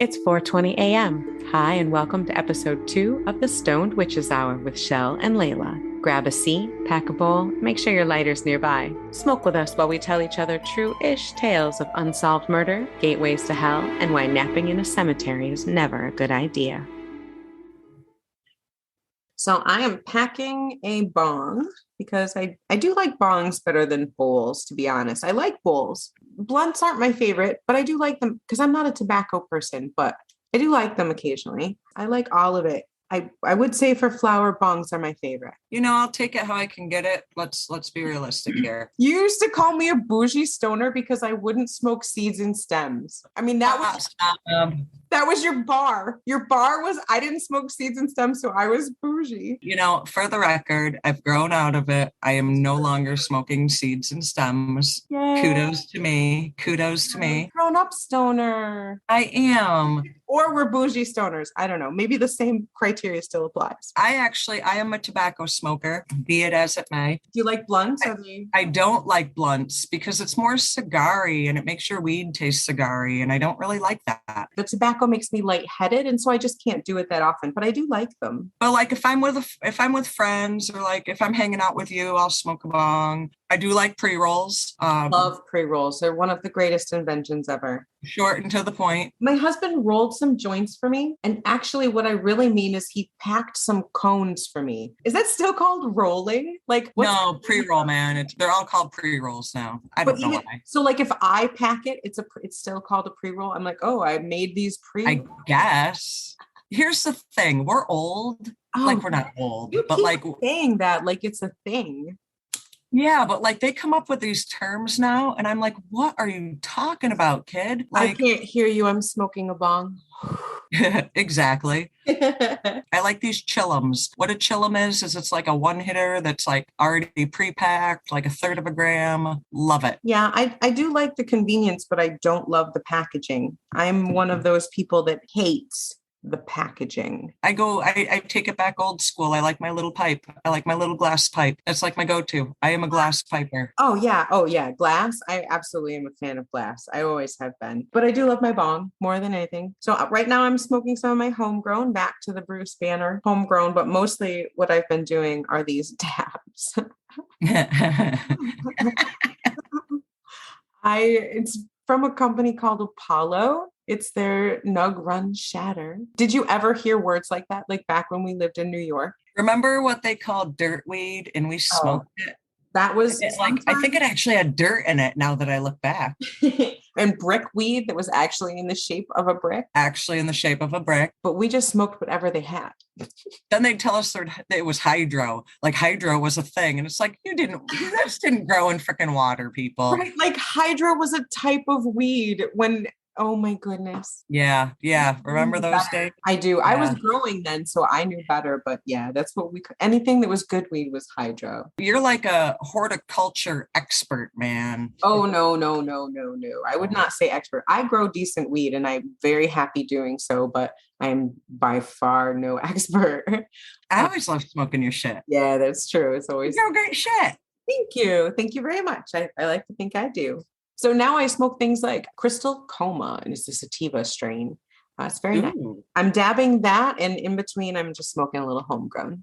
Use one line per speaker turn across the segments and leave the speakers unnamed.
It's 4:20 a.m. Hi, and welcome to episode 2 of the Stoned Witches Hour with Chelle and Laylla. Grab a seat, pack a bowl, make sure your lighter's nearby. Smoke with us while we tell each other true-ish tales of unsolved murder, gateways to hell, and why napping in a cemetery is never a good idea.
So I am packing a bong because I do like bongs better than bowls, to be honest. I like bowls. Blunts aren't my favorite, but I do like them because I'm not a tobacco person, but I do like them occasionally. I like all of it. I would say for flower, bongs are my favorite.
I'll take it how I can get it. Let's be realistic here.
You used to call me a bougie stoner because I wouldn't smoke seeds and stems. I mean, that was your bar. Your bar was I didn't smoke seeds and stems, so I was bougie.
For the record, I've grown out of it. I am no longer smoking seeds and stems.
Yay.
Kudos to me.
Grown up stoner.
I am.
Or we're bougie stoners. I don't know. Maybe the same criteria still applies.
I am a tobacco smoker, be it as it may.
Do you like blunts?
I don't like blunts because it's more cigar-y and it makes your weed taste cigar-y, and I don't really like that.
The tobacco makes me lightheaded, and so I just can't do it that often, but I do like them.
But like if I'm with friends, or like if I'm hanging out with you, I'll smoke a bong. I do like pre-rolls.
Love pre-rolls. They're one of the greatest inventions ever.
Short and to the point.
My husband rolled some joints for me. And actually what I really mean is he packed some cones for me. Is that still called rolling?
No, pre-roll, man. They're all called pre-rolls now. I don't know why.
So like if I pack it, it's still called a pre-roll. I'm like, oh, I made these
I guess. Here's the thing. We're old. We're not old, but
saying that like it's a thing.
Yeah, but they come up with these terms now, and I'm like, what are you talking about, kid?
I can't hear you. I'm smoking a bong.
Exactly. I like these chillums. What a chillum is it's like a one hitter that's like already pre-packed, like a third of a gram. Love it.
Yeah, I do like the convenience, but I don't love the packaging. I'm one of those people that hates the packaging.
I take it back old school. I like my little pipe. I like my little glass pipe. That's like my go-to. I am a glass piper.
Oh yeah. Glass. I absolutely am a fan of glass. I always have been, but I do love my bong more than anything. So right now I'm smoking some of my homegrown, back to the Bruce Banner homegrown, but mostly what I've been doing are these dabs. It's from a company called Apollo. It's their Nug Run Shatter. Did you ever hear words like that? Like back when we lived in New York?
Remember what they called dirt weed and we smoked it?
That was
I think it actually had dirt in it now that I look back.
And brick weed that was actually in the shape of a brick.
Actually in the shape of a brick.
But we just smoked whatever they had.
Then they'd tell us that it was hydro. Like hydro was a thing. And it's like, you just didn't grow in freaking water, people.
Right. Like hydro was a type of weed when... Oh my goodness.
Yeah. Remember those days?
I do. Yeah. I was growing then, so I knew better. But yeah, that's what anything that was good weed was hydro.
You're like a horticulture expert, man.
Oh, no. I would not say expert. I grow decent weed and I'm very happy doing so, but I'm by far no expert.
I always love smoking your shit.
Yeah, that's true. It's always...
You know, great shit.
Thank you. Thank you very much. I like to think I do. So now I smoke things like Crystal Coma, and it's a sativa strain. It's very nice. I'm dabbing that, and in between, I'm just smoking a little homegrown.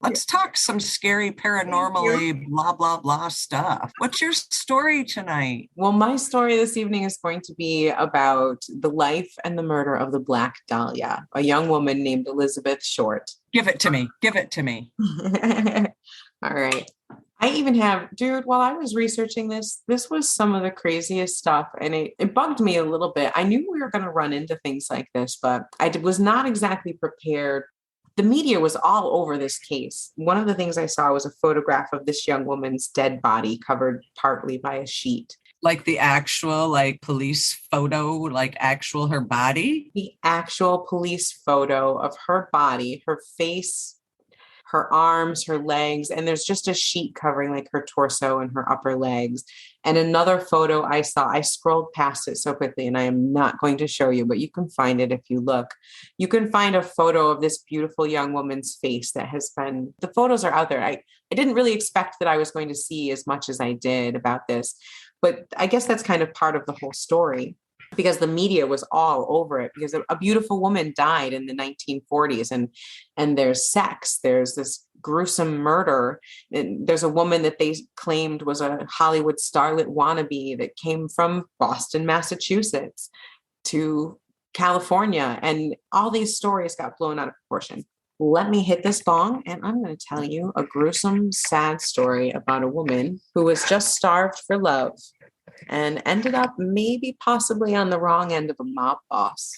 Let's talk some scary paranormally blah, blah, blah stuff. What's your story tonight?
Well, my story this evening is going to be about the life and the murder of the Black Dahlia, a young woman named Elizabeth Short.
Give it to me.
All right. I even have, while I was researching this was some of the craziest stuff, and it bugged me a little bit. I knew we were going to run into things like this, but I was not exactly prepared. The media was all over this case. One of the things I saw was a photograph of this young woman's dead body covered partly by a sheet.
Like the actual police photo, her body?
The actual police photo of her body, her face, her arms, her legs, and there's just a sheet covering her torso and her upper legs. And another photo I saw, I scrolled past it so quickly and I am not going to show you, but you can find it if you look. You can find a photo of this beautiful young woman's face that the photos are out there. I didn't really expect that I was going to see as much as I did about this, but I guess that's kind of part of the whole story. because the media was all over it, because a beautiful woman died in the 1940s, and there's sex, there's this gruesome murder, and there's a woman that they claimed was a Hollywood starlet wannabe that came from Boston, Massachusetts to California, and all these stories got blown out of proportion. Let me hit this bong, and I'm going to tell you a gruesome, sad story about a woman who was just starved for love and ended up maybe possibly on the wrong end of a mob boss.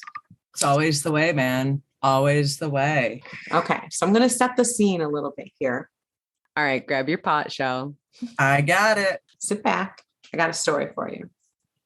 It's always the way, man. Always the way.
Okay, so I'm going to set the scene a little bit here.
All right, grab your pot, Chelle.
I got it.
Sit back. I got a story for you.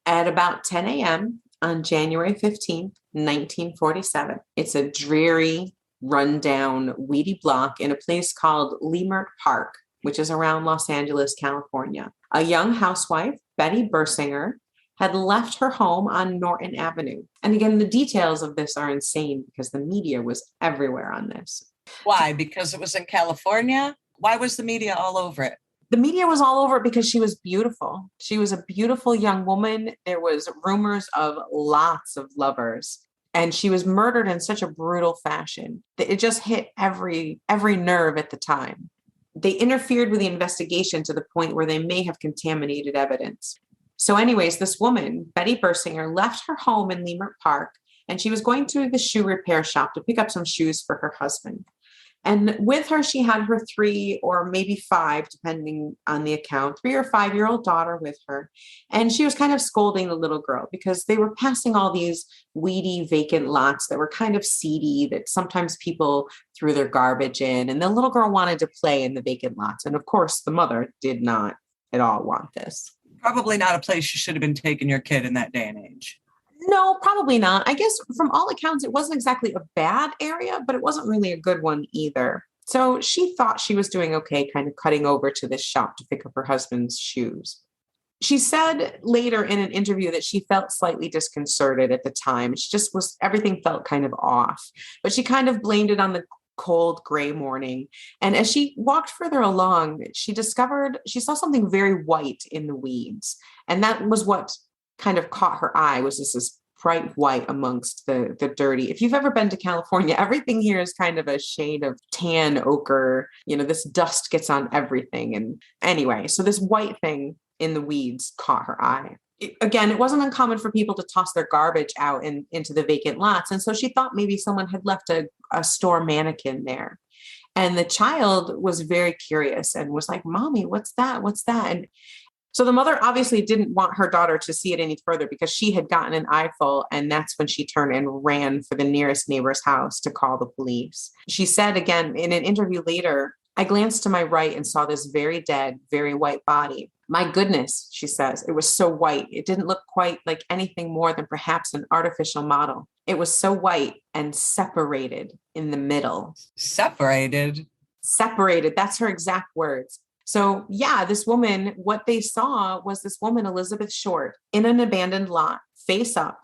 At about 10 a.m. on January 15th, 1947, it's a dreary, rundown, weedy block in a place called Leimert Park, which is around Los Angeles, California. A young housewife, Betty Bersinger, had left her home on Norton Avenue. And again, the details of this are insane because the media was everywhere on this.
Why? Because it was in California? Why was the media all over it?
The media was all over it because she was beautiful. She was a beautiful young woman. There was rumors of lots of lovers. And she was murdered in such a brutal fashion that it just hit every nerve at the time. They interfered with the investigation to the point where they may have contaminated evidence. So anyways, this woman, Betty Bersinger, left her home in Leimert Park, and she was going to the shoe repair shop to pick up some shoes for her husband. And with her, she had her 3 or maybe 5, depending on the account, 3 or 5-year-old daughter with her. And she was kind of scolding the little girl because they were passing all these weedy, vacant lots that were kind of seedy, that sometimes people threw their garbage in. And the little girl wanted to play in the vacant lots. And of course, the mother did not at all want this.
Probably not a place you should have been taking your kid in that day and age.
No, probably not. I guess from all accounts, it wasn't exactly a bad area, but it wasn't really a good one either. So she thought she was doing okay, kind of cutting over to this shop to pick up her husband's shoes. She said later in an interview that she felt slightly disconcerted at the time. She just everything felt kind of off, but she kind of blamed it on the cold gray morning. And as she walked further along, she saw something very white in the weeds. And that was what kind of caught her eye, was this bright white amongst the dirty. If you've ever been to California, everything here is kind of a shade of tan ochre. This dust gets on everything. And anyway, so this white thing in the weeds caught her eye. It wasn't uncommon for people to toss their garbage out into the vacant lots. And so she thought maybe someone had left a store mannequin there. And the child was very curious and was like, "Mommy, what's that? What's that?" And so the mother obviously didn't want her daughter to see it any further because she had gotten an eyeful, and that's when she turned and ran for the nearest neighbor's house to call the police. She said again in an interview later, "I glanced to my right and saw this very dead, very white body. My goodness," she says, "it was so white. It didn't look quite like anything more than perhaps an artificial model. It was so white and separated in the middle."
Separated?
Separated. That's her exact words. So yeah, this woman, what they saw was this woman, Elizabeth Short, in an abandoned lot, face up.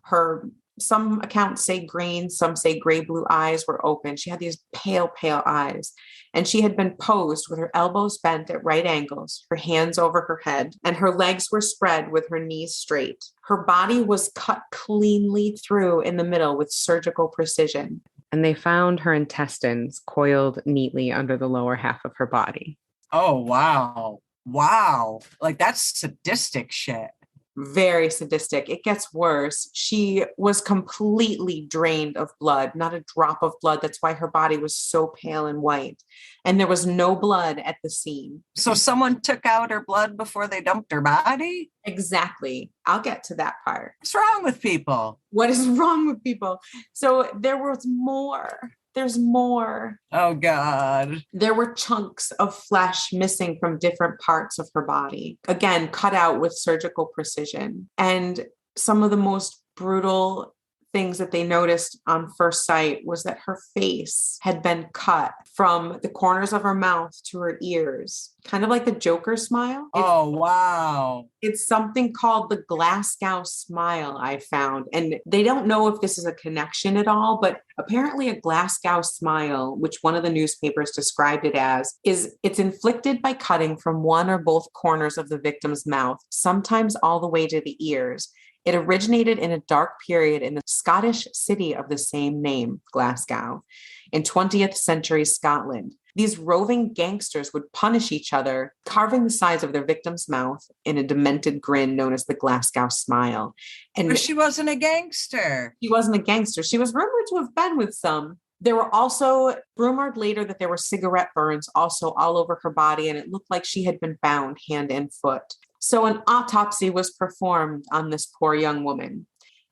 Some accounts say green, some say gray blue eyes were open. She had these pale, pale eyes. And she had been posed with her elbows bent at right angles, her hands over her head, and her legs were spread with her knees straight. Her body was cut cleanly through in the middle with surgical precision.
And they found her intestines coiled neatly under the lower half of her body.
Oh, wow. Wow. Like, that's sadistic shit.
Very sadistic. It gets worse. She was completely drained of blood, not a drop of blood. That's why her body was so pale and white. And there was no blood at the scene.
So someone took out her blood before they dumped her body?
Exactly. I'll get to that part.
What's wrong with people?
What is wrong with people? So there was more. There's more.
Oh, God.
There were chunks of flesh missing from different parts of her body. Again, cut out with surgical precision. And some of the most brutal things that they noticed on first sight was that her face had been cut from the corners of her mouth to her ears, kind of like the Joker smile.
Oh, wow.
It's something called the Glasgow smile, I found. And they don't know if this is a connection at all, but apparently a Glasgow smile, which one of the newspapers described it as, it's inflicted by cutting from one or both corners of the victim's mouth, sometimes all the way to the ears. It originated in a dark period in the Scottish city of the same name, Glasgow, in 20th century Scotland. These roving gangsters would punish each other, carving the sides of their victim's mouth in a demented grin known as the Glasgow smile. And
But she wasn't a gangster.
she wasn't a gangster. She was rumored to have been with some. There were also rumored later that there were cigarette burns also all over her body, and it looked like she had been bound hand and foot. So an autopsy was performed on this poor young woman,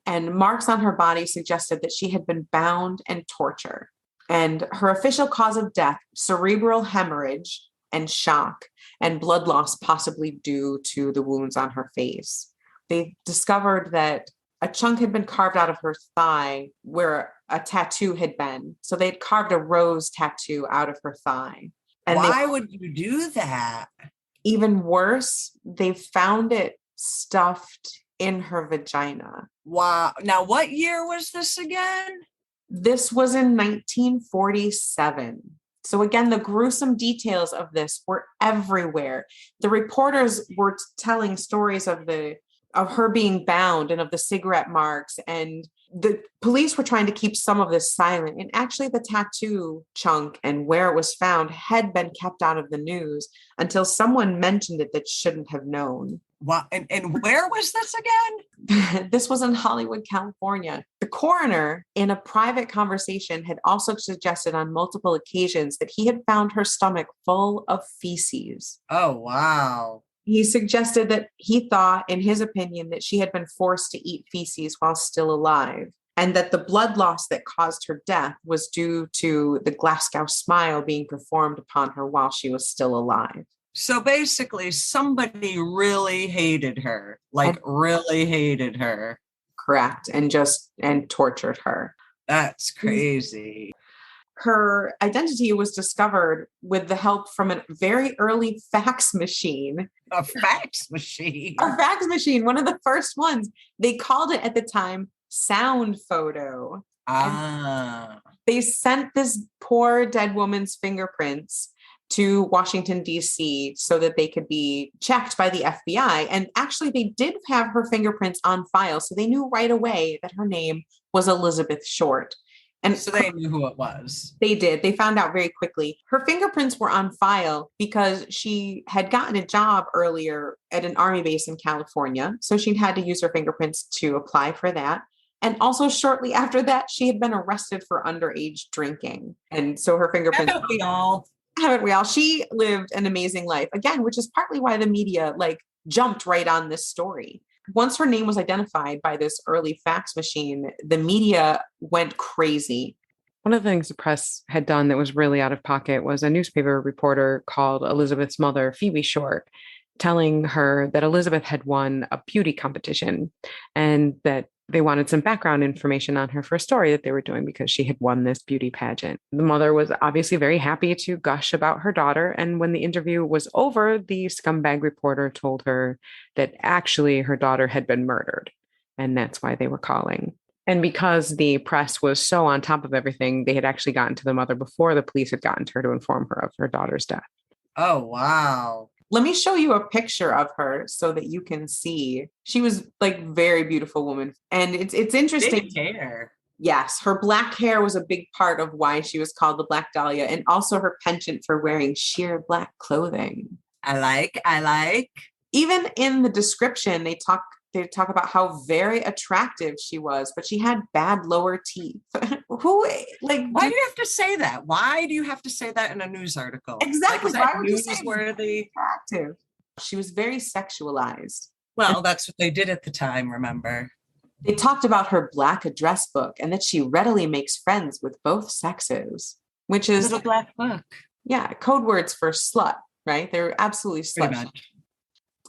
and marks on her body suggested that she had been bound and tortured. And her official cause of death, cerebral hemorrhage and shock, and blood loss possibly due to the wounds on her face. They discovered that a chunk had been carved out of her thigh where a tattoo had been. So they'd carved a rose tattoo out of her thigh. And
why would you do that?
Even worse, they found it stuffed in her vagina.
Wow. Now, what year was this again?
This was in 1947. So again, the gruesome details of this were everywhere. The reporters were telling stories of her being bound and of the cigarette marks, and the police were trying to keep some of this silent. And actually the tattoo chunk and where it was found had been kept out of the news until someone mentioned it that shouldn't have known.
Wow. And where was this again?
This was in Hollywood, California. The coroner, in a private conversation, had also suggested on multiple occasions that he had found her stomach full of feces.
Oh, wow.
He suggested that he thought, in his opinion, that she had been forced to eat feces while still alive, and that the blood loss that caused her death was due to the Glasgow smile being performed upon her while she was still alive.
So basically, somebody really hated her, really hated her.
Correct. And tortured her.
That's crazy.
Her identity was discovered with the help from a very early fax machine.
A fax machine?
A fax machine, one of the first ones. They called it at the time sound photo. They sent this poor dead woman's fingerprints to Washington, D.C. so that they could be checked by the FBI. And actually, they did have her fingerprints on file. So they knew right away that her name was Elizabeth Short. And
so they knew who it was.
They did. They found out very quickly. Her fingerprints were on file because she had gotten a job earlier at an army base in California. So she'd had to use her fingerprints to apply for that. And also shortly after that, she had been arrested for underage drinking. And so her fingerprints...
Haven't we all?
Haven't we all? She lived an amazing life. Again, which is partly why the media jumped right on this story. Once her name was identified by this early fax machine, the media went crazy.
One of the things the press had done that was really out of pocket was a newspaper reporter called Elizabeth's mother, Phoebe Short, telling her that Elizabeth had won a beauty competition and that they wanted some background information on her for a story that they were doing because she had won this beauty pageant. The mother was obviously very happy to gush about her daughter. And when the interview was over, the scumbag reporter told her that actually her daughter had been murdered. And that's why they were calling. And because the press was so on top of everything, they had actually gotten to the mother before the police had gotten to her to inform her of her daughter's death.
Oh, wow.
Let me show you a picture of her so that you can see. She was very beautiful woman. And it's interesting.
Big hair.
Yes. Her black hair was a big part of why she was called the Black Dahlia, and also her penchant for wearing sheer black clothing.
I like. Even
in the description, they talk about how very attractive she was, but she had bad lower teeth. Why
do you have to say that? Why do you have to say that in a news article?
Exactly.
Why would you say newsworthy?
Attractive. She was very sexualized.
Well, that's what they did at the time, remember?
They talked about her black address book and that she readily makes friends with both sexes, which is
a black book.
Yeah, code words for slut, right? They're absolutely slut.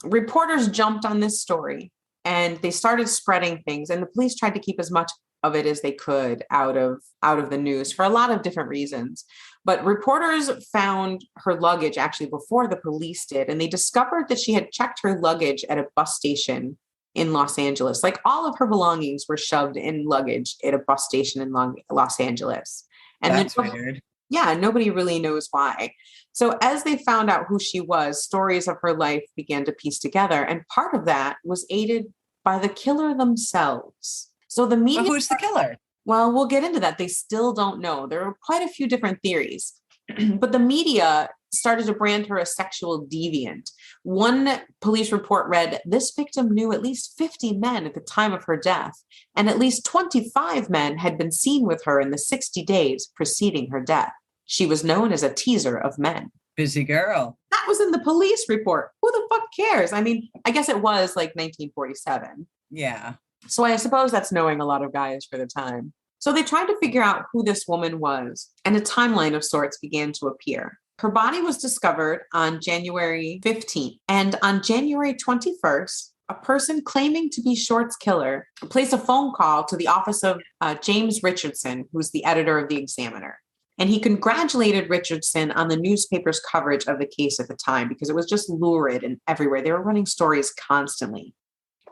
Reporters jumped on this story and they started spreading things, and the police tried to keep as much of it as they could out of the news for a lot of different reasons. But reporters found her luggage actually before the police did, and they discovered that she had checked her luggage at a bus station in Los Angeles. All of her belongings were shoved in luggage at a bus station in Los Angeles. And
that's weird.
Yeah, nobody really knows why. So as they found out who she was, stories of her life began to piece together. And part of that was aided by the killer themselves. So the
But
media,
who's the killer?
well, we'll get into that. They still don't know. There are quite a few different theories, but the media started to brand her a sexual deviant. One police report read, this victim knew at least 50 men at the time of her death, and at least 25 men had been seen with her in the 60 days preceding her death. She was known as a teaser of men.
Busy girl.
That was in the police report. Who the fuck cares? I mean, I guess it was like 1947.
Yeah.
So I suppose that's knowing a lot of guys for the time. So they tried to figure out who this woman was, and a timeline of sorts began to appear. Her body was discovered on January 15th, and on January 21st, a person claiming to be Short's killer placed a phone call to the office of James Richardson, who's the editor of the Examiner. And he congratulated Richardson on the newspaper's coverage of the case at the time because it was just lurid and everywhere. They were running stories constantly.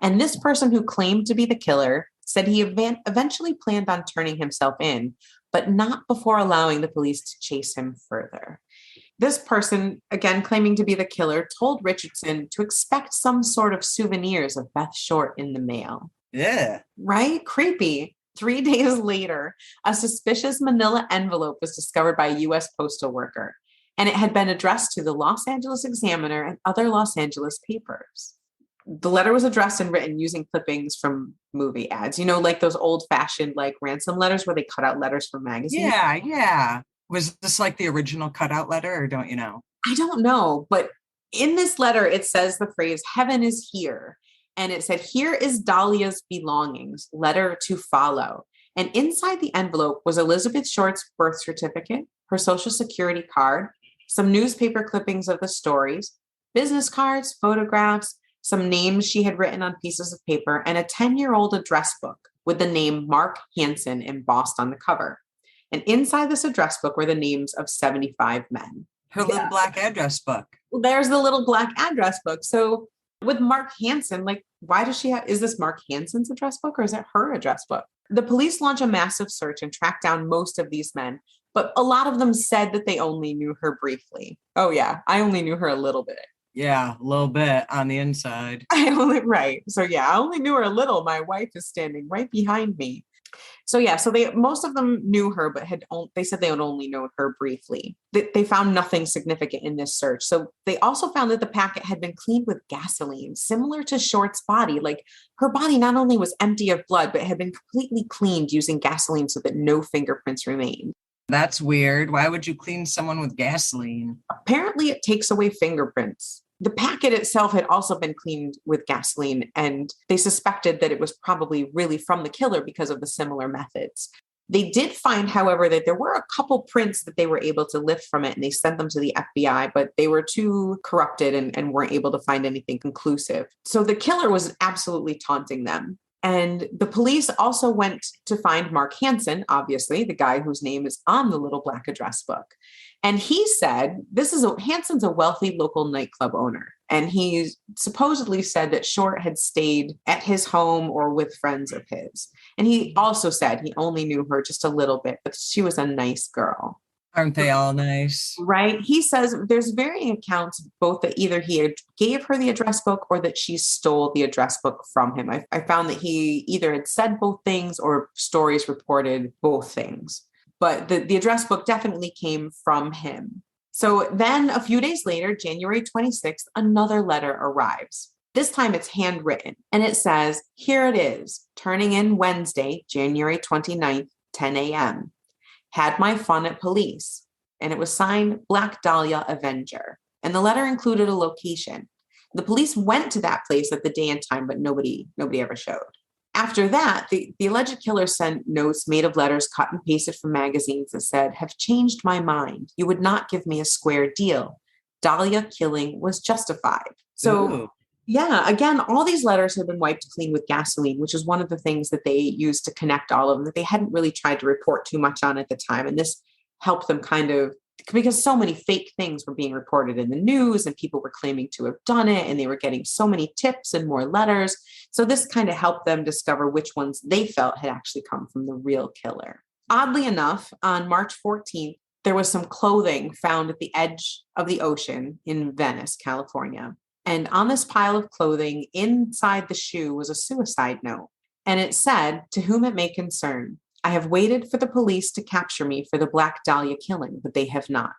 And this person who claimed to be the killer said he eventually planned on turning himself in, but not before allowing the police to chase him further. This person, again claiming to be the killer, told Richardson to expect some sort of souvenirs of Beth Short in the mail.
Yeah.
Right? Creepy. 3 days later, a suspicious manila envelope was discovered by a U.S. postal worker, and it had been addressed to the Los Angeles Examiner and other Los Angeles papers. The letter was addressed and written using clippings from movie ads, you know, like those old-fashioned like ransom letters where they cut out letters from magazines.
Yeah. Was this like the original cutout letter, or don't you know?
I don't know, but in this letter, it says the phrase, heaven is here. And it said, here is Dahlia's belongings, letter to follow. And inside the envelope was Elizabeth Short's birth certificate, her social security card, some newspaper clippings of the stories, business cards, photographs, some names she had written on pieces of paper, and a 10-year-old address book with the name Mark Hansen embossed on the cover. And inside this address book were the names of 75 men.
Her little black address book.
There's the little black address book. So with Mark Hansen, like, why does she have, is this Mark Hansen's address book or is it her address book? The police launch a massive search and track down most of these men, but a lot of them said that they only knew her briefly. Oh yeah, I only knew her a little bit.
Yeah, a little bit on the inside.
Right. So yeah, I only knew her a little. My wife is standing right behind me. So yeah, so most of them knew her, but they said they had only known her briefly. They found nothing significant in this search. So they also found that the packet had been cleaned with gasoline, similar to Short's body. Like her body not only was empty of blood, but had been completely cleaned using gasoline so that no fingerprints remained.
That's weird. Why would you clean someone with gasoline?
Apparently, it takes away fingerprints. The packet itself had also been cleaned with gasoline, and they suspected that it was probably really from the killer because of the similar methods. They did find, however, that there were a couple prints that they were able to lift from it, and they sent them to the FBI, but they were too corrupted and weren't able to find anything conclusive. So the killer was absolutely taunting them. And the police also went to find Mark Hansen, obviously, the guy whose name is on the little black address book. And he said, Hansen's a wealthy local nightclub owner. And he supposedly said that Short had stayed at his home or with friends of his. And he also said he only knew her just a little bit, but she was a nice girl.
Aren't they all nice?
Right. He says there's varying accounts, both that either he gave her the address book or that she stole the address book from him. I found that he either had said both things or stories reported both things. But the address book definitely came from him. So then a few days later, January 26th, another letter arrives. This time it's handwritten. And it says, here it is, turning in Wednesday, January 29th, 10 a.m. Had my fun at police. And it was signed Black Dahlia Avenger. And the letter included a location. The police went to that place at the day and time, but nobody ever showed. After that, the alleged killer sent notes made of letters cut and pasted from magazines that said, have changed my mind. You would not give me a square deal. Dahlia killing was justified. So,
Ooh.
Yeah, again, all these letters have been wiped clean with gasoline, which is one of the things that they used to connect all of them that they hadn't really tried to report too much on at the time. And this helped them kind of, because so many fake things were being reported in the news and people were claiming to have done it and they were getting so many tips and more letters. So this kind of helped them discover which ones they felt had actually come from the real killer. Oddly enough, on March 14th, there was some clothing found at the edge of the ocean in Venice, California. And on this pile of clothing, inside the shoe was a suicide note. And it said, "To whom it may concern, I have waited for the police to capture me for the Black Dahlia killing, but they have not.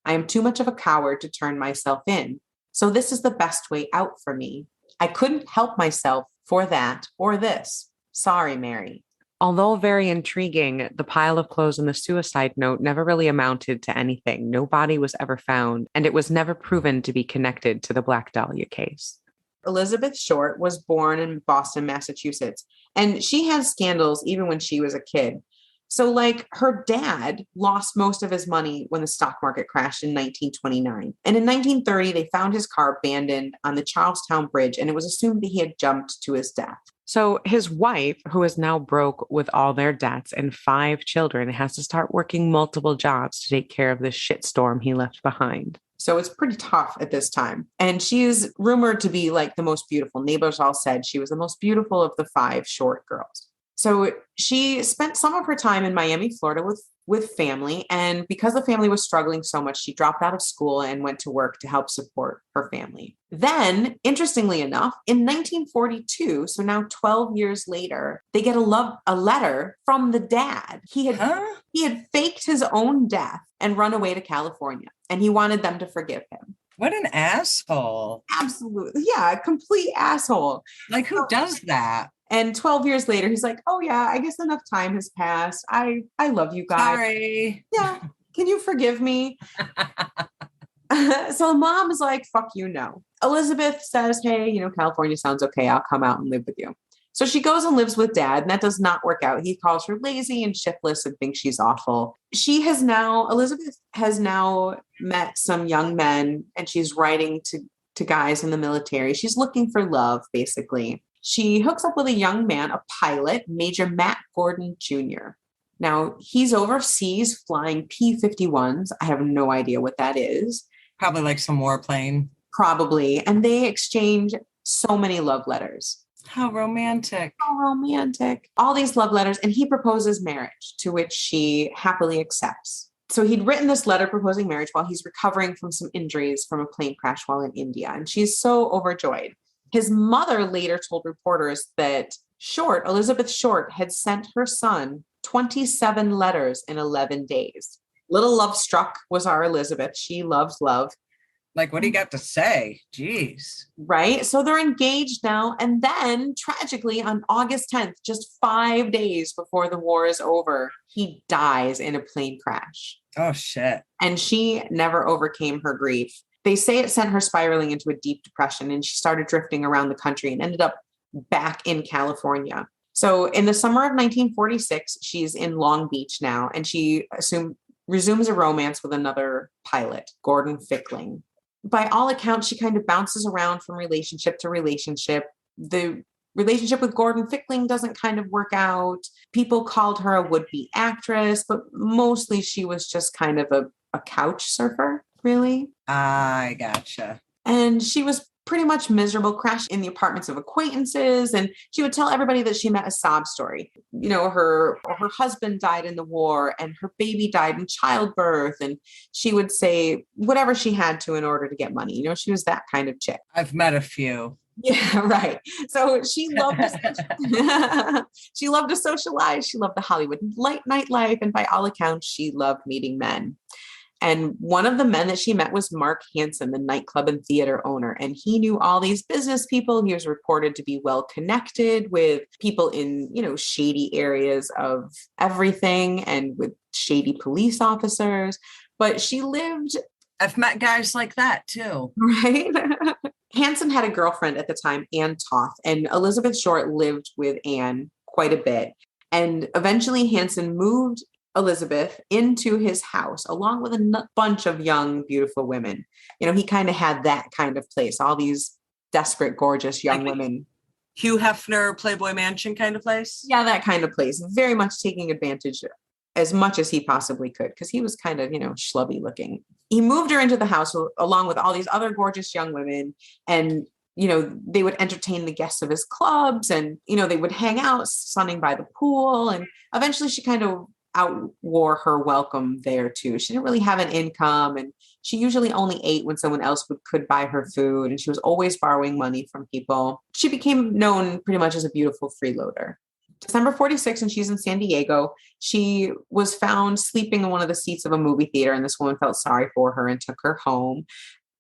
I am too much of a coward to turn myself in. So this is the best way out for me. I couldn't help myself for that or this. Sorry, Mary."
Although very intriguing, the pile of clothes and the suicide note never really amounted to anything. No body was ever found, and it was never proven to be connected to the Black Dahlia case.
Elizabeth Short was born in Boston, Massachusetts, and she had scandals even when she was a kid. So, like, her dad lost most of his money when the stock market crashed in 1929. And in 1930, they found his car abandoned on the Charlestown Bridge, and it was assumed that he had jumped to his death.
So his wife, who is now broke with all their debts and 5 children, has to start working multiple jobs to take care of this shitstorm he left behind.
So it's pretty tough at this time. And she is rumored to be like the most beautiful. Neighbors all said she was the most beautiful of the 5 Short girls. So she spent some of her time in Miami, Florida with family. And because the family was struggling so much, she dropped out of school and went to work to help support her family. Then, interestingly enough, in 1942, so now 12 years later, they get a letter from the dad. He had faked his own death and run away to California, and he wanted them to forgive him.
What an asshole.
Absolutely. Yeah, a complete asshole.
Like, who does that?
And 12 years later, he's like, "Oh yeah, I guess enough time has passed. I love you guys.
Sorry.
Yeah. Can you forgive me?" So mom is like, "Fuck you, no." Elizabeth says, "Hey, California sounds okay. I'll come out and live with you." So she goes and lives with dad, and that does not work out. He calls her lazy and shiftless and thinks she's awful. Elizabeth has now met some young men, and she's writing to guys in the military. She's looking for love, basically. She hooks up with a young man, a pilot, Major Matt Gordon Jr. Now, he's overseas flying P-51s. I have no idea what that is.
Probably like some warplane.
Probably. And they exchange so many love letters.
How romantic.
How romantic. All these love letters. And he proposes marriage, to which she happily accepts. So he'd written this letter proposing marriage while he's recovering from some injuries from a plane crash while in India. And she's so overjoyed. His mother later told reporters that Elizabeth Short, had sent her son 27 letters in 11 days. Little love struck was our Elizabeth. She loves love.
Like, what do you got to say? Jeez.
Right? So they're engaged now. And then tragically on August 10th, just 5 days before the war is over, he dies in a plane crash.
Oh, shit.
And she never overcame her grief. They say it sent her spiraling into a deep depression, and she started drifting around the country and ended up back in California. So in the summer of 1946, she's in Long Beach now, and she resumes a romance with another pilot, Gordon Fickling. By all accounts, she kind of bounces around from relationship to relationship. The relationship with Gordon Fickling doesn't kind of work out. People called her a would-be actress, but mostly she was just kind of a couch surfer, really.
I gotcha.
And she was pretty much miserable, crashed in the apartments of acquaintances. And she would tell everybody that she met a sob story. Her husband died in the war and her baby died in childbirth. And she would say whatever she had to in order to get money. She was that kind of chick.
I've met a few.
Yeah, right. So she loved she loved to socialize. She loved the Hollywood nightlife. And by all accounts, she loved meeting men. And one of the men that she met was Mark Hansen, the nightclub and theater owner. And he knew all these business people. He was reported to be well connected with people in, shady areas of everything and with shady police officers. But
I've met guys like that too.
Right? Hansen had a girlfriend at the time, Ann Toth, and Elizabeth Short lived with Ann quite a bit. And eventually Hansen moved Elizabeth into his house along with a bunch of young, beautiful women. He kind of had that kind of place, all these desperate, gorgeous young women.
Hugh Hefner, Playboy Mansion kind of place?
Yeah, that kind of place. Very much taking advantage as much as he possibly could because he was kind of, schlubby looking. He moved her into the house along with all these other gorgeous young women. And they would entertain the guests of his clubs and, they would hang out sunning by the pool. And eventually she kind of outwore her welcome there too. She didn't really have an income, and she usually only ate when someone else could buy her food, and she was always borrowing money from people. She became known pretty much as a beautiful freeloader. December 46, and she's in San Diego. She was found sleeping in one of the seats of a movie theater, and this woman felt sorry for her and took her home.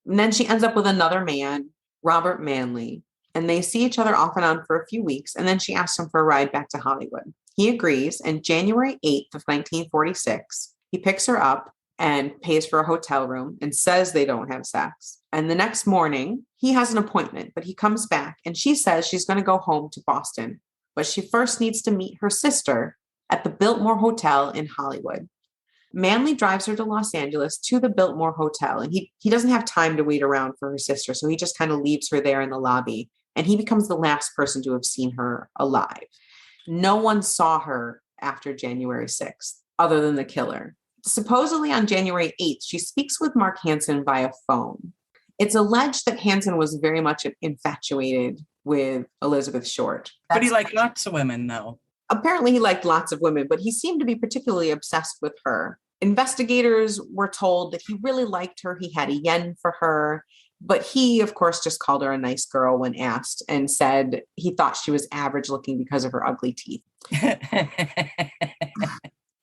And then she ends up with another man, Robert Manley, and they see each other off and on for a few weeks. And then she asks him for a ride back to Hollywood. He agrees. And January 8th of 1946, he picks her up and pays for a hotel room and says they don't have sex. And the next morning, he has an appointment, but he comes back and she says she's going to go home to Boston, but she first needs to meet her sister at the Biltmore Hotel in Hollywood. Manley drives her to Los Angeles to the Biltmore Hotel, and he doesn't have time to wait around for her sister, so he just kind of leaves her there in the lobby, and he becomes the last person to have seen her alive. No one saw her after January 6th, other than the killer. Supposedly on January 8th, she speaks with Mark Hansen via phone. It's alleged that Hansen was very much infatuated with Elizabeth Short.
But he liked lots of women, though.
Apparently he liked lots of women, but he seemed to be particularly obsessed with her. Investigators were told that he really liked her. He had a yen for her, but he, of course, just called her a nice girl when asked and said he thought she was average looking because of her ugly teeth.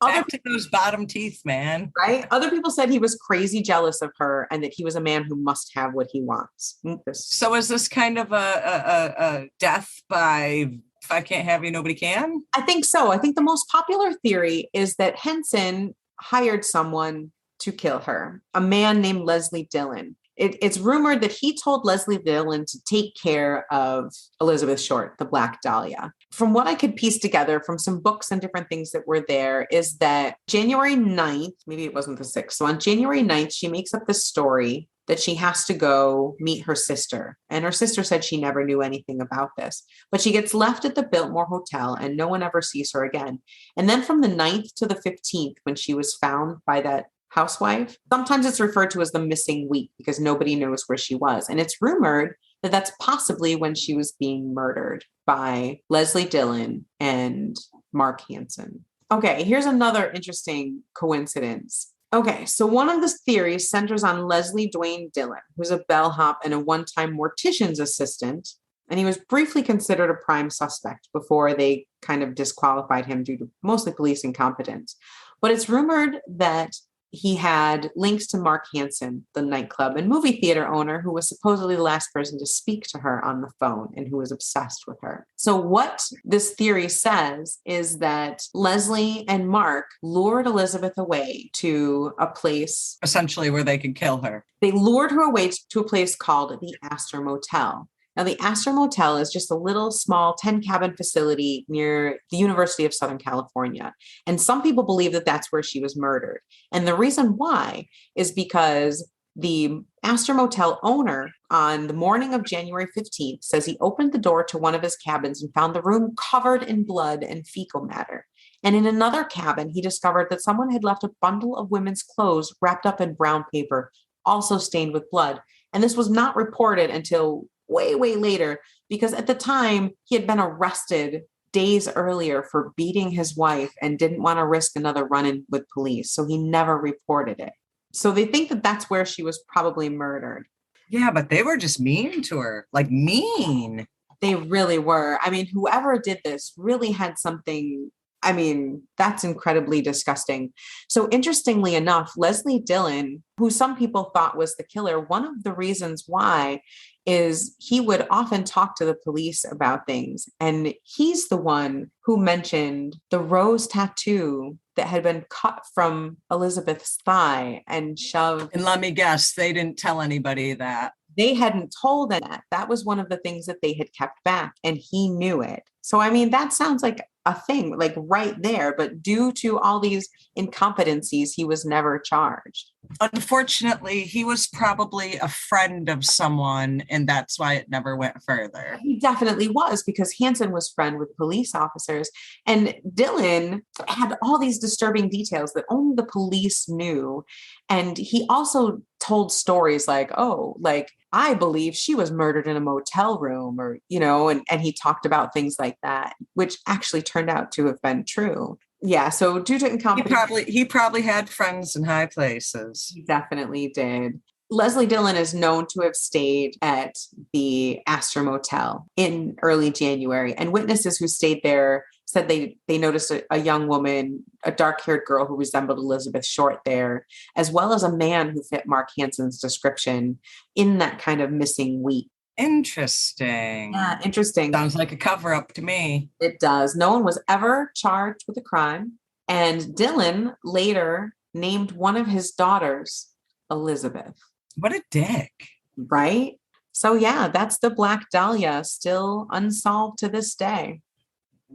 Back to those bottom teeth, man.
Right? Other people said he was crazy jealous of her and that he was a man who must have what he wants.
So is this kind of a death by if I can't have you, nobody can?
I think so. I think the most popular theory is that Henson hired someone to kill her, a man named Leslie Dillon. It's rumored that he told Leslie Dillon to take care of Elizabeth Short, the Black Dahlia. From what I could piece together from some books and different things that were there is that January 9th, maybe it wasn't the 6th. So on January 9th, she makes up this story that she has to go meet her sister. And her sister said she never knew anything about this. But she gets left at the Biltmore Hotel and no one ever sees her again. And then from the 9th to the 15th, when she was found by that housewife, sometimes it's referred to as the missing week because nobody knows where she was. And it's rumored that that's possibly when she was being murdered by Leslie Dillon and Mark Hansen. Okay, here's another interesting coincidence. Okay, so one of the theories centers on Leslie Dwayne Dillon, who's a bellhop and a one-time mortician's assistant. And he was briefly considered a prime suspect before they kind of disqualified him due to mostly police incompetence. But it's rumored that he had links to Mark Hansen, the nightclub and movie theater owner, who was supposedly the last person to speak to her on the phone and who was obsessed with her. So what this theory says is that Leslie and Mark lured Elizabeth away to a place,
essentially where they could kill her.
They lured her away to a place called the Astor Motel. Now, the Astor Motel is just a little small 10-cabin facility near the University of Southern California. And some people believe that that's where she was murdered. And the reason why is because the Astor Motel owner on the morning of January 15th says he opened the door to one of his cabins and found the room covered in blood and fecal matter. And in another cabin, he discovered that someone had left a bundle of women's clothes wrapped up in brown paper, also stained with blood. And this was not reported until way later, because at the time he had been arrested days earlier for beating his wife and didn't want to risk another run-in with police. So he never reported it. So they think that that's where she was probably murdered.
Yeah, but they were just mean to her, like mean.
They really were. I mean, whoever did this really had something. I mean, that's incredibly disgusting. So interestingly enough, Leslie Dillon, who some people thought was the killer, one of the reasons why is he would often talk to the police about things. And he's the one who mentioned the rose tattoo that had been cut from Elizabeth's thigh and shoved.
And let me guess, they didn't tell anybody that.
They hadn't told him that. That was one of the things that they had kept back, and he knew it. So, I mean, that sounds like a thing, like right there. But due to all these incompetencies, he was never charged.
Unfortunately, he was probably a friend of someone, and that's why it never went further.
He definitely was, because Hansen was friend with police officers. And Dillon had all these disturbing details that only the police knew. And he also told stories like, oh, like, I believe she was murdered in a motel room, or, you know, and he talked about things like that, which actually turned out to have been true. Yeah, so due to incompetence,
He probably had friends in high places.
he definitely did. Leslie Dillon is known to have stayed at the Astor Motel in early January, and witnesses who stayed there said they noticed a young woman, a dark-haired girl who resembled Elizabeth Short there, as well as a man who fit Mark Hansen's description in that kind of missing week.
Interesting.
Yeah, interesting.
Sounds like a cover-up to me.
It does. No one was ever charged with a crime, and Dillon later named one of his daughters Elizabeth.
What a dick.
Right? So yeah, that's the Black Dahlia, still unsolved to this day.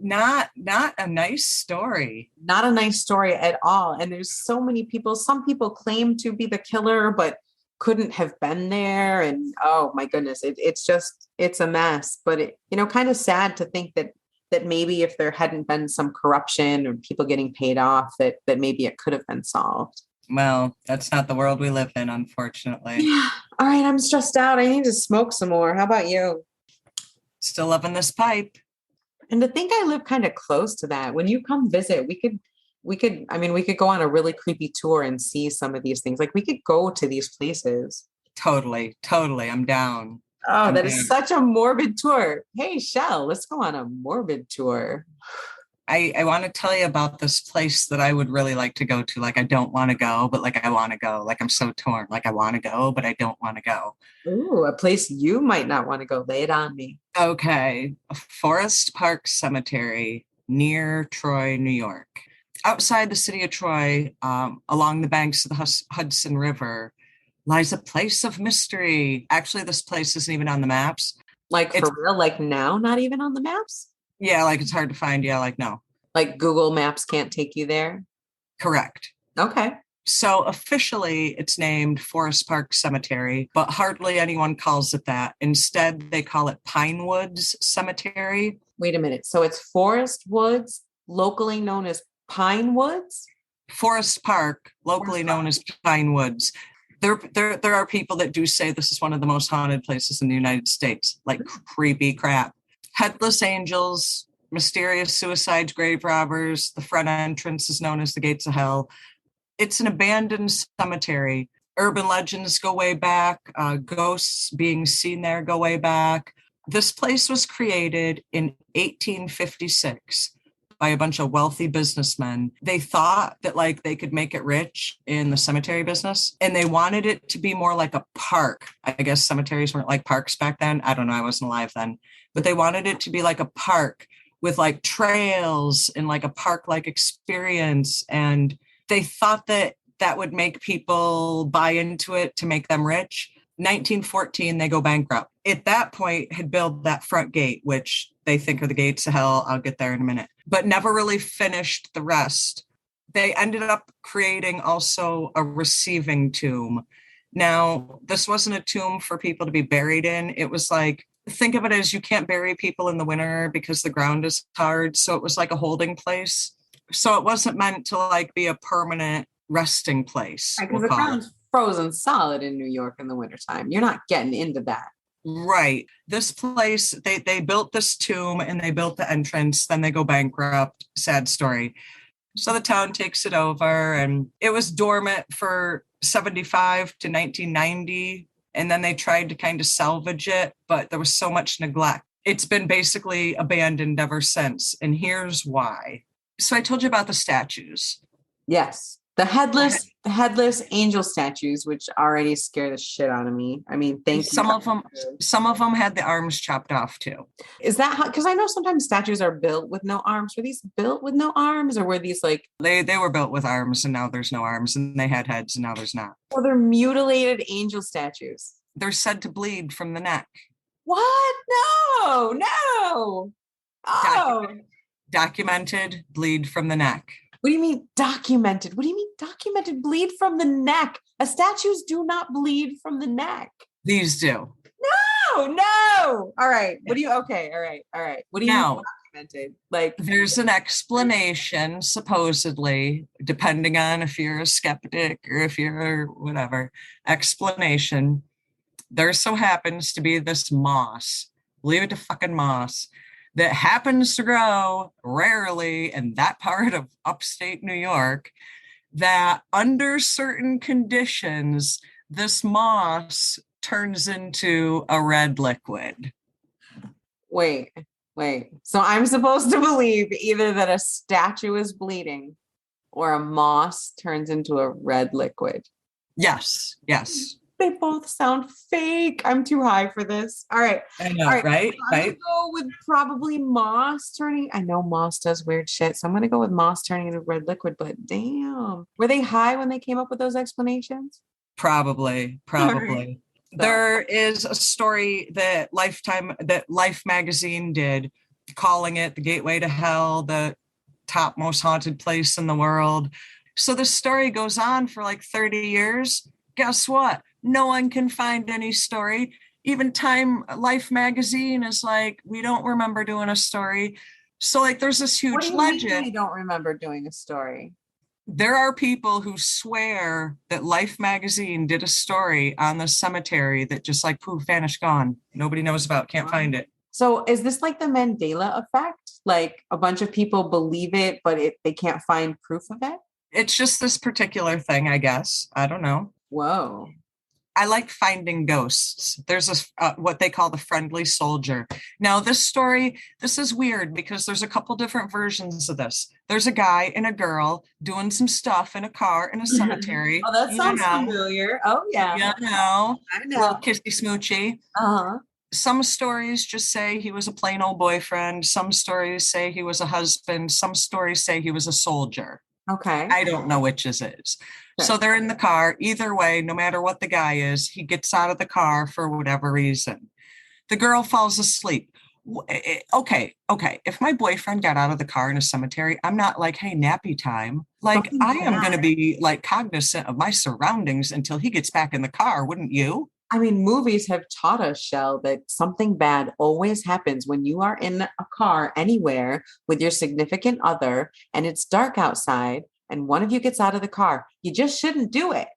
Not a nice story.
Not a nice story at all. And there's so many people, some people claim to be the killer, but couldn't have been there. And oh my goodness, it's a mess. But it, kind of sad to think that maybe if there hadn't been some corruption or people getting paid off, that maybe it could have been solved.
Well, that's not the world we live in, unfortunately.
Yeah. All right, I'm stressed out. I need to smoke some more. How about you?
Still loving this pipe.
And to think I live kind of close to that. When you come visit, we could go on a really creepy tour and see some of these things. Like we could go to these places.
Totally. I'm down.
Oh, that is such a morbid tour. Hey, Chelle, let's go on a morbid tour.
I want to tell you about this place that I would really like to go to. Like, I don't want to go, but like, I want to go. Like, I'm so torn. Like, I want to go, but I don't want to go.
Ooh, a place you might not want to go. Lay it on me.
Okay. Forest Park Cemetery near Troy, New York. Outside the city of Troy, along the banks of the Hudson River, lies a place of mystery. Actually, this place isn't even on the maps.
Like for real? Like now, not even on the maps?
Yeah, like it's hard to find. Yeah, like no.
Like Google Maps can't take you there?
Correct.
Okay.
So officially it's named Forest Park Cemetery, but hardly anyone calls it that. Instead, they call it Pine Woods Cemetery.
Wait a minute. So it's Forest Woods, locally known as Pine Woods?
Forest Park, locally known as Pine Woods. There are people that do say this is one of the most haunted places in the United States, like creepy crap. Headless angels, mysterious suicides, grave robbers. The front entrance is known as the Gates of Hell. It's an abandoned cemetery. Urban legends go way back. Ghosts being seen there go way back. This place was created in 1856 by a bunch of wealthy businessmen. They thought that like they could make it rich in the cemetery business, and they wanted it to be more like a park. I guess cemeteries weren't like parks back then. I don't know. I wasn't alive then, but they wanted it to be like a park with like trails and like a park-like experience. And they thought that that would make people buy into it to make them rich. 1914, they go bankrupt. At that point, had built that front gate, which they think are the gates of hell. I'll get there in a minute, but never really finished the rest. They ended up creating also a receiving tomb. Now, this wasn't a tomb for people to be buried in. It was like, think of it as you can't bury people in the winter because the ground is hard. So it was like a holding place. So it wasn't meant to like be a permanent resting place.
Because the ground's frozen solid in New York in the wintertime. You're not getting into that.
Right. This place, they built this tomb and they built the entrance, then they go bankrupt. Sad story. So the town takes it over, and it was dormant for 75 to 1990. And then they tried to kind of salvage it, but there was so much neglect. It's been basically abandoned ever since. And here's why. So I told you about the statues.
Yes. The headless angel statues, which already scare the shit out of me. I mean, thank you.
Some of them had the arms chopped off too.
Is that how? Because I know sometimes statues are built with no arms. Were these built with no arms, or were these like
they were built with arms and now there's no arms, and they had heads and now there's not?
Or they're mutilated angel statues.
They're said to bleed from the neck.
What? No. Oh.
Documented bleed from the neck.
What do you mean documented? What do you mean documented? Bleed from the neck. Statues do not bleed from the neck.
These do.
No. All right. What do you, okay. All right. What do you mean documented? Like
there's an explanation, supposedly, depending on if you're a skeptic or if you're whatever, explanation. There so happens to be this moss. Leave it to fucking moss that happens to grow rarely in that part of upstate New York, that under certain conditions, this moss turns into a red liquid.
Wait. So I'm supposed to believe either that a statue is bleeding or a moss turns into a red liquid.
Yes.
They both sound fake. I'm too high for this. All right.
I know,
All right.
right?
I'm going to go with probably moss turning. I know moss does weird shit. So I'm going to go with moss turning into red liquid, but damn. Were they high when they came up with those explanations?
Probably.
Right.
There is a story that Life magazine did, calling it the gateway to hell, the top most haunted place in the world. So the story goes on for like 30 years. Guess what? No one can find any story. Even Life magazine is like, we don't remember doing a story. So like there's this huge
What do you
legend.
mean they don't remember doing a story?
There are people who swear that Life magazine did a story on the cemetery that just like poof, vanished, gone. Nobody knows about, can't find it.
So is this like the Mandela effect? Like a bunch of people believe it, but they can't find proof of it?
It's just this particular thing, I guess. I don't know.
Whoa.
I like finding ghosts. There's what they call the friendly soldier. Now, this is weird because there's a couple different versions of this. There's a guy and a girl doing some stuff in a car in a cemetery.
Oh, that sounds familiar. Oh, yeah.
You know.
I know.
Little kissy smoochy.
Uh-huh.
Some stories just say he was a plain old boyfriend. Some stories say he was a husband. Some stories say he was a soldier.
Okay.
I don't know which is. Okay. So they're in the car. Either way, no matter what the guy is, he gets out of the car for whatever reason. The girl falls asleep. Okay. If my boyfriend got out of the car in a cemetery, I'm not like, hey, nappy time. Like, I am going to be like cognizant of my surroundings until he gets back in the car, wouldn't you?
I mean, movies have taught us, Chelle, that something bad always happens when you are in a car anywhere with your significant other and it's dark outside and one of you gets out of the car. You just shouldn't do it.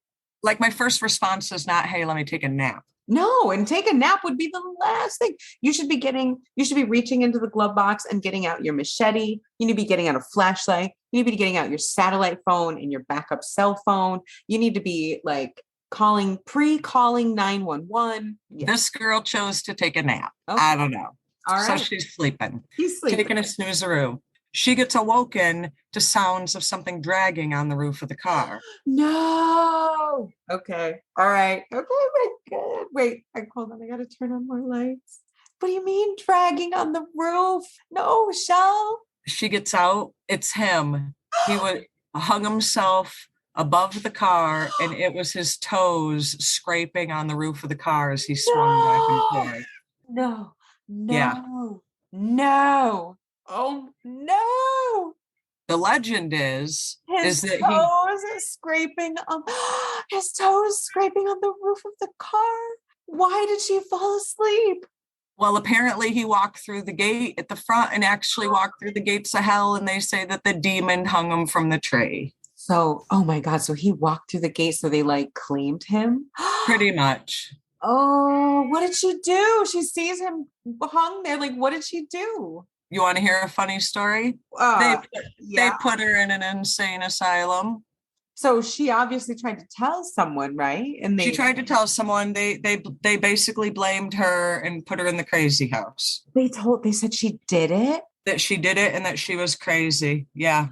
Like my first response is not, hey, let me take a nap.
No, and take a nap would be the last thing. You should be reaching into the glove box and getting out your machete. You need to be getting out a flashlight. You need to be getting out your satellite phone and your backup cell phone. You need to be like pre-calling 911. Yes.
This girl chose to take a nap. Okay. I don't know.
All right.
So she's sleeping.
She's sleeping.
Taking a snoozeroo. She gets awoken to sounds of something dragging on the roof of the car.
No. Okay. All right. Okay. My God. Wait. Hold on. I got to turn on more lights. What do you mean dragging on the roof? No, Chelle.
She gets out. It's him. He hung himself above the car, and it was his toes scraping on the roof of the car as he swung back and forth.
No. Oh no.
The legend is
his
that
toes scraping on his toes scraping on the roof of the car. Why did she fall asleep?
Well, apparently he walked through the gate at the front and actually walked through the gates of hell, and they say that the demon hung him from the tree.
So, oh my God. So he walked through the gate. So they like claimed him?
Pretty much.
Oh, what did she do? She sees him hung there. Like, what did she do?
You want to hear a funny story? They put her in an insane asylum.
So she obviously tried to tell someone, right? And
she tried to tell someone. They basically blamed her and put her in the crazy house.
They said she did it?
That she did it and that she was crazy. Yeah.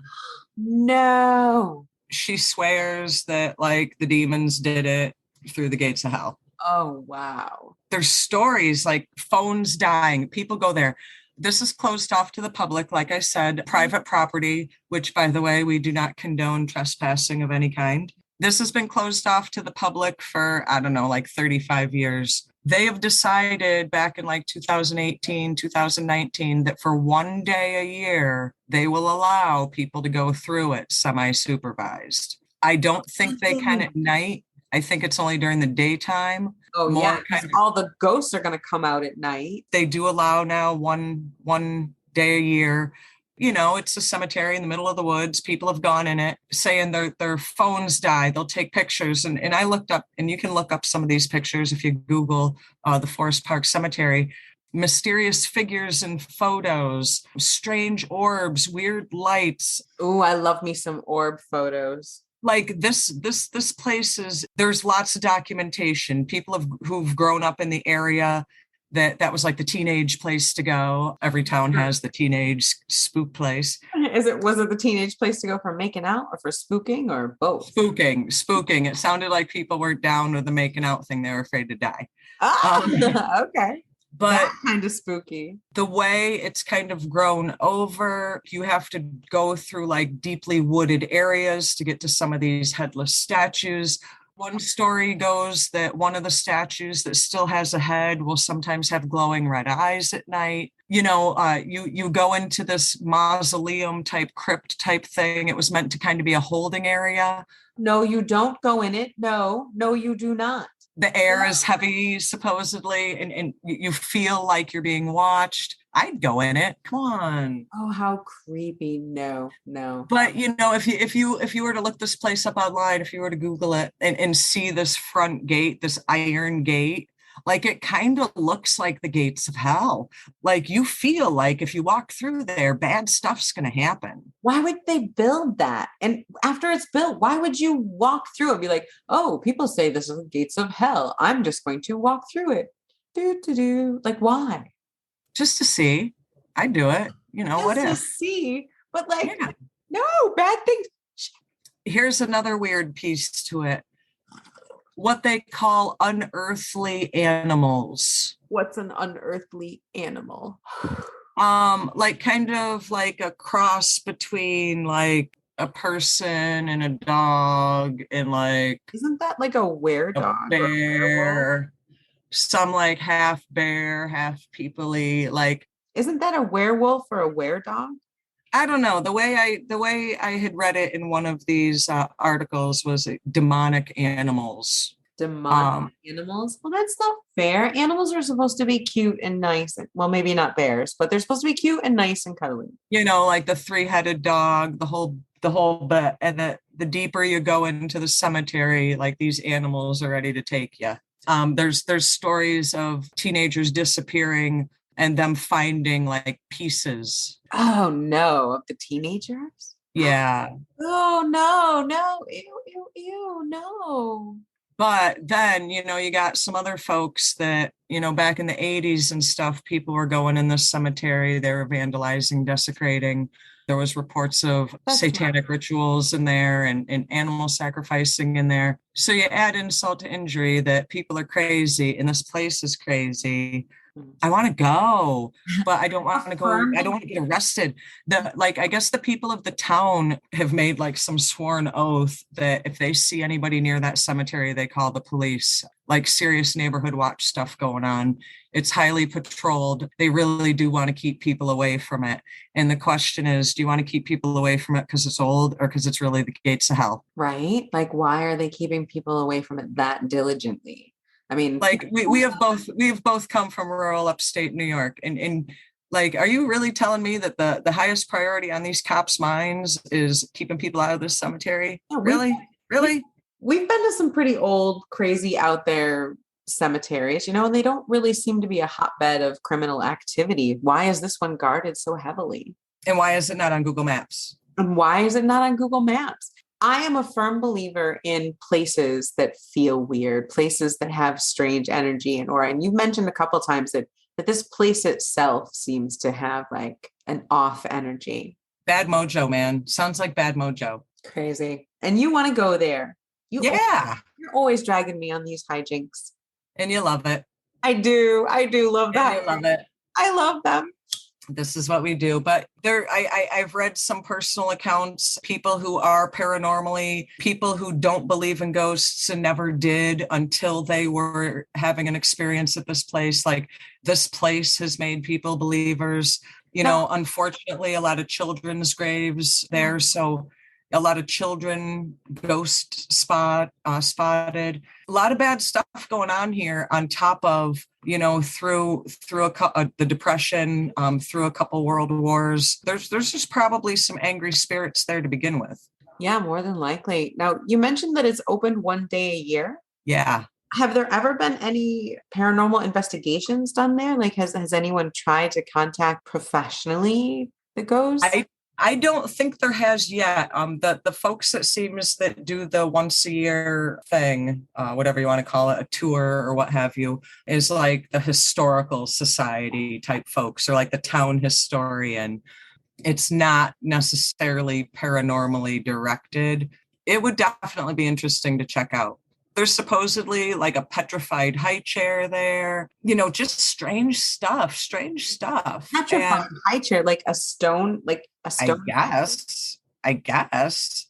No.
She swears that like the demons did it through the gates of hell.
Oh, wow.
There's stories like phones dying. People go there. This is closed off to the public. Like I said, private property, which by the way, we do not condone trespassing of any kind. This has been closed off to the public for, I don't know, like 35 years. They have decided back in like 2018, 2019, that for one day a year, they will allow people to go through it semi-supervised. I don't think they can at night. I think it's only during the daytime.
Oh, yeah, because all the ghosts are going to come out at night.
They do allow now one day a year. You know, it's a cemetery in the middle of the woods. People have gone in it, saying their phones die. They'll take pictures. And I looked up, and you can look up some of these pictures if you Google the Forest Park Cemetery. mysterious figures in photos, strange orbs, weird lights.
Ooh, I love me some orb photos.
Like this place is, there's lots of documentation. People who've grown up in the area, that was like the teenage place to go. Every town has the teenage spook place.
Was it the teenage place to go for making out or for spooking or both?
Spooking. It sounded like people were down with the making out thing. They were afraid to die.
Okay.
But
that kind of spooky.
The way it's kind of grown over, you have to go through like deeply wooded areas to get to some of these headless statues. One story goes that one of the statues that still has a head will sometimes have glowing red eyes at night. You go into this mausoleum type crypt type thing. It was meant to kind of be a holding area.
No, you don't go in it. No, you do not.
The air is heavy, supposedly, and you feel like you're being watched. I'd go in it. Come on.
Oh, how creepy. No.
But if you were to look this place up online, if you were to Google it and see this front gate, this iron gate, like it kind of looks like the gates of hell. Like you feel like if you walk through there, bad stuff's going to happen.
Why would they build that? And after it's built, why would you walk through and be like, oh, people say this is the gates of hell. I'm just going to walk through it. Do. Like, why?
Just to see. I'd do it. What if?
Just to see. But no, bad things.
Here's another weird piece to it. What they call unearthly animals.
What's an unearthly animal?
Like kind of like a cross between like a person and a dog, and like,
isn't that like a were-dog?
Bear. Some like half bear, half people-y. Like,
isn't that a werewolf or a were-dog?
I don't know. The way I had read it in one of these articles was demonic animals.
Demonic animals? Well, that's not fair. Animals are supposed to be cute and nice. Well, maybe not bears, but they're supposed to be cute and nice and cuddly.
Like the three-headed dog, the whole bit. And the deeper you go into the cemetery, like these animals are ready to take you. There's stories of teenagers disappearing and them finding like pieces.
Oh no, of the teenagers?
Yeah.
Oh no. Ew, no.
But then, you got some other folks that, back in the 80s and stuff, people were going in the cemetery, they were vandalizing, desecrating. There was reports of satanic rituals in there and animal sacrificing in there. So you add insult to injury that people are crazy and this place is crazy. I want to go, but I don't want to go. I don't want to get arrested. I guess the people of the town have made like some sworn oath that if they see anybody near that cemetery, they call the police. Like serious neighborhood watch stuff going on. It's highly patrolled. They really do want to keep people away from it. And the question is, do you want to keep people away from it because it's old or because it's really the gates of hell?
Right? Like, why are they keeping people away from it that diligently? I mean,
like we have both come from rural upstate New York, and like, are you really telling me that the highest priority on these cops' minds is keeping people out of this cemetery?
Yeah,
really?
We've been to some pretty old, crazy out there cemeteries, and they don't really seem to be a hotbed of criminal activity. Why is this one guarded so heavily?
And why is it not on Google Maps?
And why is it not on Google Maps? I am a firm believer in places that feel weird, places that have strange energy and aura. And you've mentioned a couple of times that this place itself seems to have like an off energy.
Bad mojo, man. Sounds like bad mojo.
Crazy. And you want to go there. You're always dragging me on these hijinks.
And you love it.
I do love that.
You love it.
I love them.
This is what we do. But I've read some personal accounts, people who are paranormally, people who don't believe in ghosts and never did until they were having an experience at this place. Like, this place has made people believers. Unfortunately, a lot of children's graves there. So a lot of children ghost spotted. A lot of bad stuff going on here on top of, through the Depression, through a couple world wars. There's just probably some angry spirits there to begin with.
Yeah, more than likely. Now, you mentioned that it's open one day a year.
Yeah.
Have there ever been any paranormal investigations done there? Like, has anyone tried to contact professionally the ghost?
I don't think there has yet. The folks that seems that do the once a year thing, whatever you want to call it, a tour or what have you, is like the historical society type folks or like the town historian. It's not necessarily paranormally directed. It would definitely be interesting to check out. There's supposedly like a petrified high chair there, just strange stuff.
Petrified high chair, like a stone,
I guess.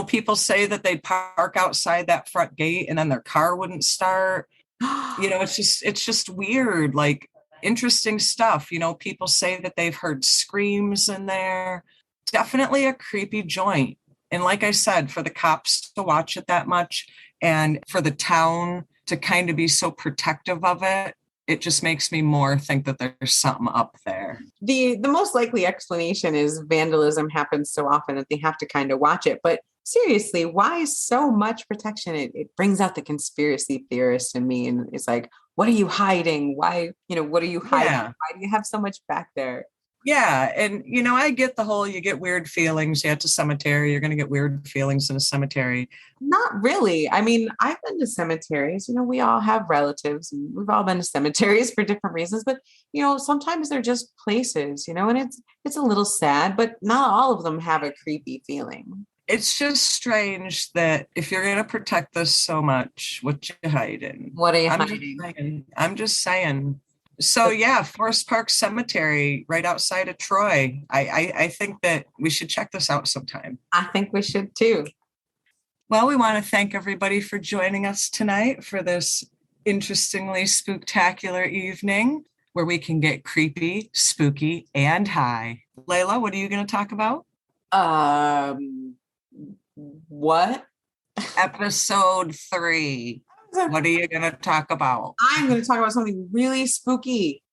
People say that they'd park outside that front gate and then their car wouldn't start. It's just weird, like interesting stuff. People say that they've heard screams in there. Definitely a creepy joint. And like I said, for the cops to watch it that much and for the town to kind of be so protective of it, it just makes me more think that there's something up there.
The most likely explanation is vandalism happens so often that they have to kind of watch it. But seriously, why so much protection? It brings out the conspiracy theorist in me. And it's like, what are you hiding? Why, what are you hiding?
Yeah.
Why do you have so much back there?
Yeah. And, I get the whole, you get weird feelings. Yeah, it's a cemetery. You're going to get weird feelings in a cemetery.
Not really. I mean, I've been to cemeteries. We all have relatives and we've all been to cemeteries for different reasons. But, sometimes they're just places, and it's a little sad, but not all of them have a creepy feeling.
It's just strange that if you're going to protect this so much, what you hiding?
What are you hiding?
I'm just saying. So yeah, Forest Park Cemetery right outside of Troy. I think that we should check this out sometime.
I think we should too.
Well, we want to thank everybody for joining us tonight for this interestingly spooktacular evening where we can get creepy, spooky, and high. Layla, what are you going to talk about?
What?
Episode 3. What are you going to talk about?
I'm going to talk about something really spooky.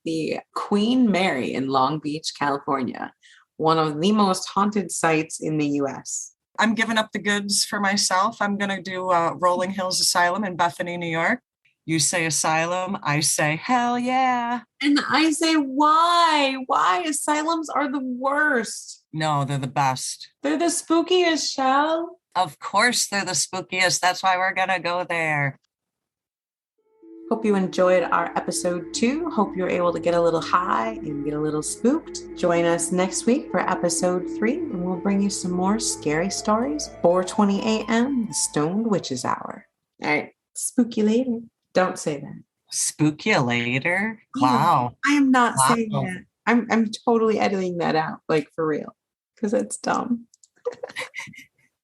The Queen Mary in Long Beach, California. One of the most haunted sites in the U.S.
I'm giving up the goods for myself. I'm going to do Rolling Hills Asylum in Bethany, New York. You say asylum, I say hell yeah.
And I say why? Why? Asylums are the worst.
No, they're the best.
They're the spookiest, Chelle.
Of course they're the spookiest. That's why we're going to go there.
Hope you enjoyed our episode 2. Hope you're able to get a little high and get a little spooked. Join us next week for episode 3, and we'll bring you some more scary stories. 4:20 a.m., the Stoned Witches Hour. All right, spook you later. Don't say that.
Spook you later? Wow.
I am not saying that. I'm totally editing that out, like for real, because it's dumb.